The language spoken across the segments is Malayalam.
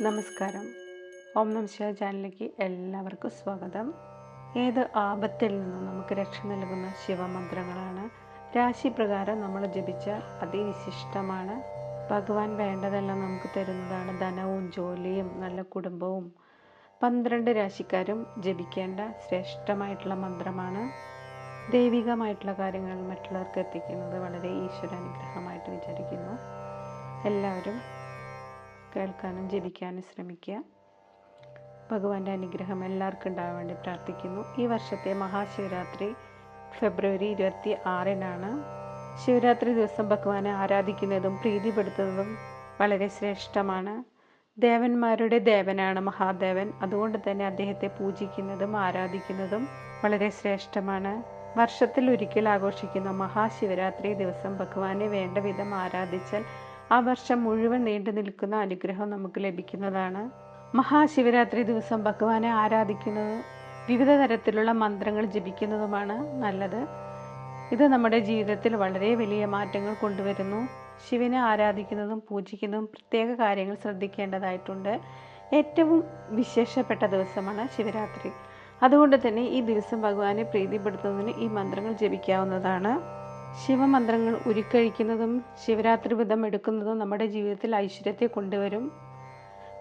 നമസ്കാരം. ഓം നമ ശിവായ ചാനലിലേക്ക് എല്ലാവർക്കും സ്വാഗതം. ഏത് ആപത്തിൽ നിന്നും നമുക്ക് രക്ഷ നൽകുന്ന ശിവമന്ത്രങ്ങളാണ്. രാശിപ്രകാരം നമ്മൾ ജപിച്ചാൽ അതിവിശിഷ്ടമാണ്. ഭഗവാൻ വേണ്ടതെല്ലാം നമുക്ക് തരുന്നതാണ്. ധനവും ജോലിയും നല്ല കുടുംബവും. 12 രാശിക്കാരും ജപിക്കേണ്ട ശ്രേഷ്ഠമായിട്ടുള്ള മന്ത്രമാണ്. ദൈവികമായിട്ടുള്ള കാര്യങ്ങൾ മറ്റുള്ളവർക്ക് എത്തിക്കുന്നത് വളരെ ഈശ്വരാനുഗ്രഹമായിട്ട് വിചാരിക്കുന്നു. എല്ലാവരും കേൾക്കാനും ജപിക്കാനും ശ്രമിക്കുക. ഭഗവാന്റെ അനുഗ്രഹം എല്ലാവർക്കും ഉണ്ടാകാൻ വേണ്ടി പ്രാർത്ഥിക്കുന്നു. ഈ വർഷത്തെ മഹാശിവരാത്രി ഫെബ്രുവരി 26-നാണ്. ശിവരാത്രി ദിവസം ഭഗവാനെ ആരാധിക്കുന്നതും പ്രീതിപ്പെടുത്തുന്നതും വളരെ ശ്രേഷ്ഠമാണ്. ദേവന്മാരുടെ ദേവനാണ് മഹാദേവൻ. അതുകൊണ്ട് തന്നെ അദ്ദേഹത്തെ പൂജിക്കുന്നതും ആരാധിക്കുന്നതും വളരെ ശ്രേഷ്ഠമാണ്. വർഷത്തിൽ ഒരിക്കൽ ആഘോഷിക്കുന്ന മഹാശിവരാത്രി ദിവസം ഭഗവാനെ വേണ്ട വിധം ആരാധിച്ചാൽ ആ വർഷം മുഴുവൻ നീണ്ടു നിൽക്കുന്ന അനുഗ്രഹം നമുക്ക് ലഭിക്കുന്നതാണ്. മഹാശിവരാത്രി ദിവസം ഭഗവാനെ ആരാധിക്കുന്നത് വിവിധ തരത്തിലുള്ള മന്ത്രങ്ങൾ ജപിക്കുന്നതുമാണ് നല്ലത്. ഇത് നമ്മുടെ ജീവിതത്തിൽ വളരെ വലിയ മാറ്റങ്ങൾ കൊണ്ടുവരുന്നു. ശിവനെ ആരാധിക്കുന്നതും പൂജിക്കുന്നതും പ്രത്യേക കാര്യങ്ങൾ ശ്രദ്ധിക്കേണ്ടതായിട്ടുണ്ട്. ഏറ്റവും വിശേഷപ്പെട്ട ദിവസമാണ് ശിവരാത്രി. അതുകൊണ്ട് തന്നെ ഈ ദിവസം ഭഗവാനെ പ്രീതിപ്പെടുത്തുന്നതിന് ഈ മന്ത്രങ്ങൾ ജപിക്കാവുന്നതാണ്. ശിവമന്ത്രങ്ങൾ ഉരുക്കഴിക്കുന്നതും ശിവരാത്രി വ്രതം എടുക്കുന്നതും നമ്മുടെ ജീവിതത്തിൽ ഐശ്വര്യത്തെ കൊണ്ടുവരും.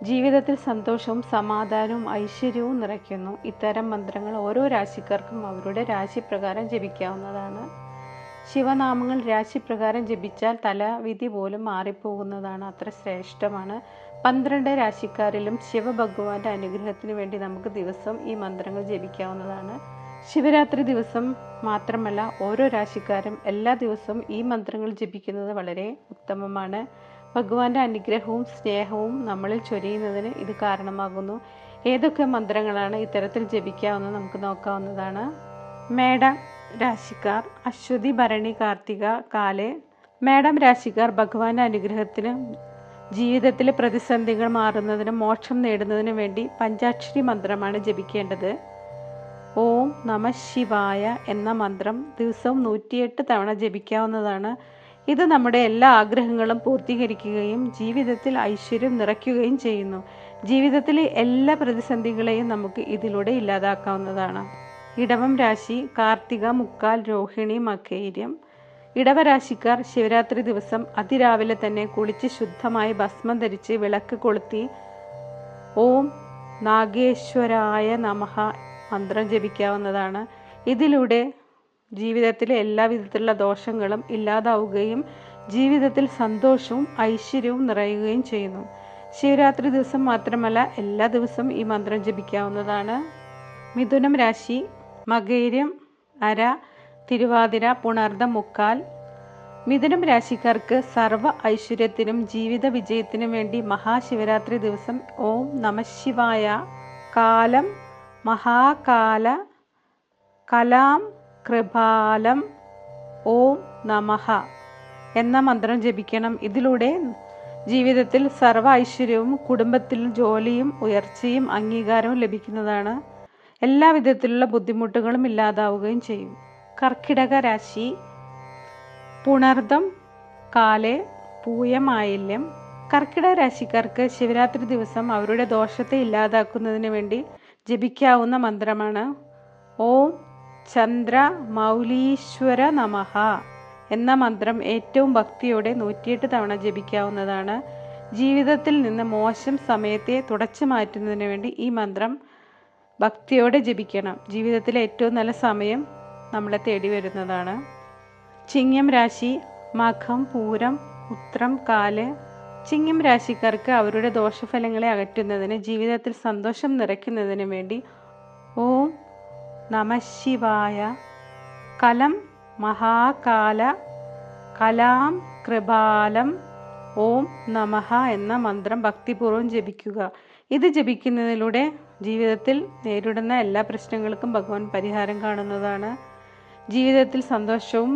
ജീവിതത്തിൽ സന്തോഷവും സമാധാനവും ഐശ്വര്യവും നിറയ്ക്കുന്നു. ഇത്തരം മന്ത്രങ്ങൾ ഓരോ രാശിക്കാർക്കും അവരുടെ രാശിപ്രകാരം ജപിക്കാവുന്നതാണ്. ശിവനാമങ്ങൾ രാശിപ്രകാരം ജപിച്ചാൽ തലവിധി പോലും മാറിപ്പോകുന്നതാണ്. അത്ര ശ്രേഷ്ഠമാണ്. 12 രാശിക്കാരിലും ശിവഭഗവാന്റെ അനുഗ്രഹത്തിന് വേണ്ടി നമുക്ക് ദിവസം ഈ മന്ത്രങ്ങൾ ജപിക്കാവുന്നതാണ്. ശിവരാത്രി ദിവസം മാത്രമല്ല, ഓരോ രാശിക്കാരും എല്ലാ ദിവസവും ഈ മന്ത്രങ്ങൾ ജപിക്കുന്നത് വളരെ ഉത്തമമാണ്. ഭഗവാന്റെ അനുഗ്രഹവും സ്നേഹവും നമ്മളിൽ ചൊരിയുന്നതിന് ഇത് കാരണമാകുന്നു. ഏതൊക്കെ മന്ത്രങ്ങളാണ് ഇത്തരത്തിൽ ജപിക്കാവുന്നത് നമുക്ക് നോക്കാവുന്നതാണ്. മേടം രാശിക്കാർ അശ്വതി, ഭരണി, കാർത്തിക, കാലെ. മേടം രാശിക്കാർ ഭഗവാന്റെ അനുഗ്രഹത്തിന് ജീവിതത്തിലെ പ്രതിസന്ധികൾ മാറുന്നതിനും മോക്ഷം നേടുന്നതിനും വേണ്ടി പഞ്ചാക്ഷരി മന്ത്രമാണ് ജപിക്കേണ്ടത്. ഓം നമ ശിവായ എന്ന മന്ത്രം ദിവസവും 108 തവണ ജപിക്കാവുന്നതാണ്. ഇത് നമ്മുടെ എല്ലാ ആഗ്രഹങ്ങളും പൂർത്തീകരിക്കുകയും ജീവിതത്തിൽ ഐശ്വര്യം നിറയ്ക്കുകയും ചെയ്യുന്നു. ജീവിതത്തിലെ എല്ലാ പ്രതിസന്ധികളെയും നമുക്ക് ഇതിലൂടെ ഇല്ലാതാക്കാവുന്നതാണ്. ഇടവം രാശി കാർത്തിക, മുക്കാൽ, രോഹിണി, മകയിരം. ഇടവരാശിക്കാർ ശിവരാത്രി ദിവസം അതിരാവിലെ തന്നെ കുളിച്ച് ശുദ്ധമായി ഭസ്മം ധരിച്ച് വിളക്ക് കൊളുത്തി ഓം നാഗേശ്വരായ നമഃ മന്ത്രം ജപിക്കാവുന്നതാണ്. ഇതിലൂടെ ജീവിതത്തിലെ എല്ലാവിധത്തിലുള്ള ദോഷങ്ങളും ഇല്ലാതാവുകയും ജീവിതത്തിൽ സന്തോഷവും ഐശ്വര്യവും നിറയുകയും ചെയ്യുന്നു. ശിവരാത്രി ദിവസം മാത്രമല്ല, എല്ലാ ദിവസവും ഈ മന്ത്രം ജപിക്കാവുന്നതാണ്. മിഥുനം രാശി മകയിരം, അര, തിരുവാതിര, പുണർദം, മുക്കാൽ. മിഥുനം രാശിക്കാർക്ക് സർവ്വ ഐശ്വര്യത്തിനും ജീവിത വിജയത്തിനും വേണ്ടി മഹാശിവരാത്രി ദിവസം ഓം നമഃശിവായ, കാലം, മഹാകാല, കലാം, കൃപാലം, ഓം നമഃ എന്ന മന്ത്രം ജപിക്കണം. ഇതിലൂടെ ജീവിതത്തിൽ സർവ്വ ഐശ്വര്യവും കുടുംബത്തിൽ ജോലിയും ഉയർച്ചയും അംഗീകാരവും ലഭിക്കുന്നതാണ്. എല്ലാ വിധത്തിലുള്ള ബുദ്ധിമുട്ടുകളും ഇല്ലാതാവുകയും ചെയ്യും. കർക്കിടക രാശി പുണർദം, കാലെ, പൂയം, ആയില്യം. കർക്കിടക രാശിക്കാർക്ക് ശിവരാത്രി ദിവസം അവരുടെ ദോഷത്തെ ഇല്ലാതാക്കുന്നതിന് വേണ്ടി ജപിക്കാവുന്ന മന്ത്രമാണ് ഓം ചന്ദ്ര മൗലീശ്വര നമഃ എന്ന മന്ത്രം ഏറ്റവും ഭക്തിയോടെ 108 തവണ ജപിക്കാവുന്നതാണ്. ജീവിതത്തിൽ നിന്ന് മോശം സമയത്തെ തുടച്ചു മാറ്റുന്നതിന് വേണ്ടി ഈ മന്ത്രം ഭക്തിയോടെ ജപിക്കണം. ജീവിതത്തിലെ ഏറ്റവും നല്ല സമയം നമ്മളെ തേടി വരുന്നതാണ്. ചിങ്ങം രാശി മഖം, പൂരം, ഉത്രം, കാല്. ചിങ്ങം രാശിക്കാർക്ക് അവരുടെ ദോഷഫലങ്ങളെ അകറ്റുന്നതിന് ജീവിതത്തിൽ സന്തോഷം നിറയ്ക്കുന്നതിന് വേണ്ടി ഓം നമഃശിവായ, കലം, മഹാകാല, കലാം, കൃപാലം, ഓം നമഃ എന്ന മന്ത്രം ഭക്തിപൂർവ്വം ജപിക്കുക. ഇത് ജപിക്കുന്നതിലൂടെ ജീവിതത്തിൽ നേരിടുന്ന എല്ലാ പ്രശ്നങ്ങൾക്കും ഭഗവാൻ പരിഹാരം കാണുന്നതാണ്. ജീവിതത്തിൽ സന്തോഷവും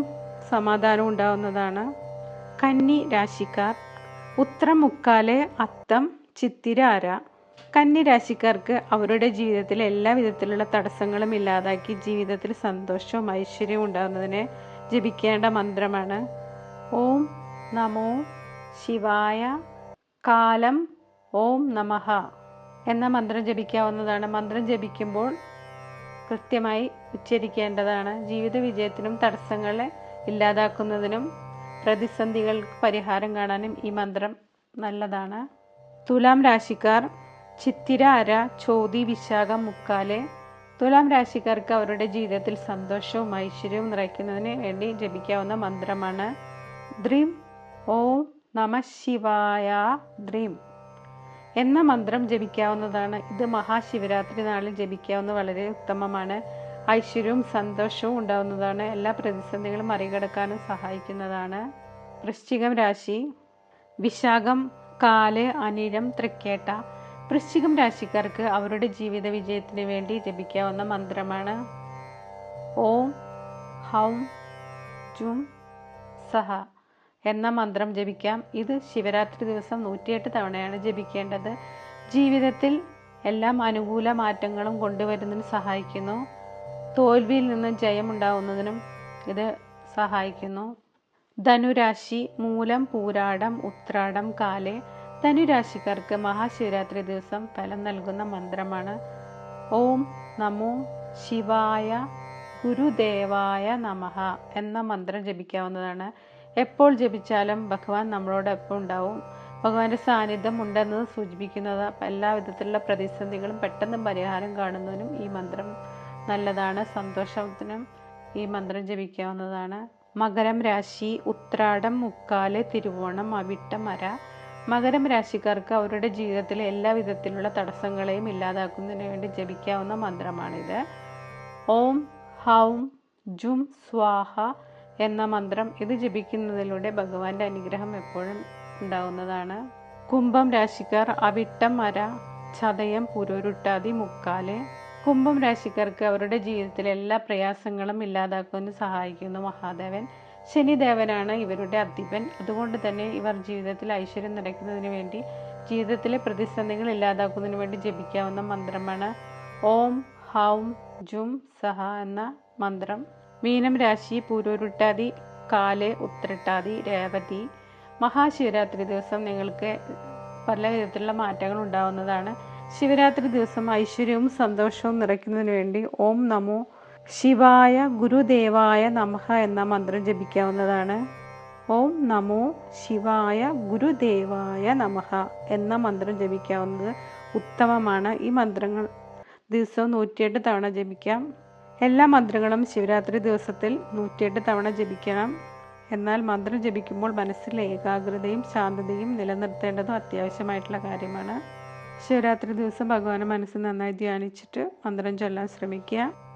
സമാധാനവും ഉണ്ടാവുന്നതാണ്. കന്നി രാശിക്കാർ ഉത്രം, മുക്കാല്, അത്തം, ചിത്തിര, അര. കന്നി രാശിക്കാർക്ക് അവരുടെ ജീവിതത്തിലെ എല്ലാ വിധത്തിലുള്ള തടസ്സങ്ങളും ഇല്ലാതാക്കി ജീവിതത്തിൽ സന്തോഷവും ഐശ്വര്യവും ഉണ്ടാകുന്നതിന് ജപിക്കേണ്ട മന്ത്രമാണ് ഓം നമോ ശിവായ, കാലം, ഓം നമഃ എന്ന മന്ത്രം ജപിക്കാവുന്നതാണ്. മന്ത്രം ജപിക്കുമ്പോൾ കൃത്യമായി ഉച്ചരിക്കേണ്ടതാണ്. ജീവിത വിജയത്തിനും തടസ്സങ്ങളെ ഇല്ലാതാക്കുന്നതിനും പ്രതിസന്ധികൾക്ക് പരിഹാരം കാണാനും ഈ മന്ത്രം നല്ലതാണ്. തുലാം രാശിക്കാർ ചിത്തിര, അര, ചോതി, വിശാഖം, മുക്കാല്. തുലാം രാശിക്കാർക്ക് അവരുടെ ജീവിതത്തിൽ സന്തോഷവും ഐശ്വര്യവും നിറയ്ക്കുന്നതിന് വേണ്ടി ജപിക്കാവുന്ന മന്ത്രമാണ് ദ്രീം ഓം നമ ശിവായ ദ്രീം എന്ന മന്ത്രം ജപിക്കാവുന്നതാണ്. ഇത് മഹാശിവരാത്രി നാളിൽ ജപിക്കാവുന്ന വളരെ ഉത്തമമാണ്. ഐശ്വര്യവും സന്തോഷവും ഉണ്ടാവുന്നതാണ്. എല്ലാ പ്രതിസന്ധികളും മറികടക്കാനും സഹായിക്കുന്നതാണ്. വൃശ്ചികം രാശി വിശാഖം, കാല്, അനിഴം, തൃക്കേട്ട. വൃശ്ചികം രാശിക്കാർക്ക് അവരുടെ ജീവിത വിജയത്തിന് വേണ്ടി ജപിക്കാവുന്ന മന്ത്രമാണ് ഓം ഹൗം ജും സഹ എന്ന മന്ത്രം ജപിക്കാം. ഇത് ശിവരാത്രി ദിവസം 108 തവണയാണ് ജപിക്കേണ്ടത്. ജീവിതത്തിൽ എല്ലാം അനുകൂല മാറ്റങ്ങളും കൊണ്ടുവരുന്നതിന് സഹായിക്കുന്നു. തോൽവിയിൽ നിന്ന് ജയമുണ്ടാവുന്നതിനും ഇത് സഹായിക്കുന്നു. ധനുരാശി മൂലം, പൂരാടം, ഉത്രാടം, കാല്. ധനുരാശിക്കാർക്ക് മഹാശിവരാത്രി ദിവസം ഫലം നൽകുന്ന മന്ത്രമാണ് ഓം നമോ ശിവായ ഗുരുദേവായ നമഃ എന്ന മന്ത്രം ജപിക്കാവുന്നതാണ്. എപ്പോൾ ജപിച്ചാലും ഭഗവാൻ നമ്മളോടൊപ്പം ഉണ്ടാവും. ഭഗവാന്റെ സാന്നിധ്യം ഉണ്ടെന്നത് സൂചിപ്പിക്കുന്നത് എല്ലാ വിധത്തിലുള്ള പ്രതിസന്ധികളും പെട്ടെന്ന് പരിഹാരം കാണുന്നതിനും ഈ മന്ത്രം നല്ലതാണ്. സന്തോഷത്തിനും ഈ മന്ത്രം ജപിക്കാവുന്നതാണ്. മകരം രാശി ഉത്രാടം, മുക്കാല്, തിരുവോണം, അവിട്ടം, അര. മകരം രാശിക്കാർക്ക് അവരുടെ ജീവിതത്തിലെ എല്ലാ വിധത്തിലുള്ള തടസ്സങ്ങളെയും ഇല്ലാതാക്കുന്നതിന് വേണ്ടി ജപിക്കാവുന്ന മന്ത്രമാണിത്. ഓം ഹൗം ജും സ്വാഹ എന്ന മന്ത്രം. ഇത് ജപിക്കുന്നതിലൂടെ ഭഗവാന്റെ അനുഗ്രഹം എപ്പോഴും ഉണ്ടാവുന്നതാണ്. കുംഭം രാശിക്കാർ അവിട്ടം, അര, ചതയം, പുരുരുട്ടാതി, മുക്കാല്. കുംഭം രാശിക്കാർക്ക് അവരുടെ ജീവിതത്തിലെ എല്ലാ പ്രയാസങ്ങളും ഇല്ലാതാക്കുന്നതിന് സഹായിക്കുന്നു മഹാദേവൻ. ശനിദേവനാണ് ഇവരുടെ അധിപൻ. അതുകൊണ്ട് തന്നെ ഇവർ ജീവിതത്തിൽ ഐശ്വര്യം നിറയ്ക്കുന്നതിന് വേണ്ടി ജീവിതത്തിലെ പ്രതിസന്ധികൾ ഇല്ലാതാക്കുന്നതിന് വേണ്ടി ജപിക്കാവുന്ന മന്ത്രമാണ് ഓം ഹൗം ജും സഹ എന്ന മന്ത്രം. മീനം രാശി പൂരുരുട്ടാതി, കാല്, ഉത്രട്ടാതി, രേവതി. മഹാശിവരാത്രി ദിവസം നിങ്ങൾക്ക് പല വിധത്തിലുള്ള മാറ്റങ്ങൾ ഉണ്ടാവുന്നതാണ്. ശിവരാത്രി ദിവസം ഐശ്വര്യവും സന്തോഷവും നിറയ്ക്കുന്നതിന് വേണ്ടി ഓം നമോ ശിവായ ഗുരുദേവായ നമഃ എന്ന മന്ത്രം ജപിക്കാവുന്നതാണ്. ഓം നമോ ശിവായ ഗുരുദേവായ നമഃ എന്ന മന്ത്രം ജപിക്കാവുന്നത് ഉത്തമമാണ്. ഈ മന്ത്രങ്ങൾ ദിവസവും 108 തവണ ജപിക്കാം. എല്ലാ മന്ത്രങ്ങളും ശിവരാത്രി ദിവസത്തിൽ 108 തവണ ജപിക്കണം. എന്നാൽ മന്ത്രം ജപിക്കുമ്പോൾ മനസ്സിൽ ഏകാഗ്രതയും ശാന്തതയും നിലനിർത്തേണ്ടതും അത്യാവശ്യമായിട്ടുള്ള കാര്യമാണ്. ശിവരാത്രി ദിവസം ഭഗവാനെ മനസ്സ് നന്നായി ധ്യാനിച്ചിട്ട് മന്ത്രം ചൊല്ലാൻ ശ്രമിക്കുക.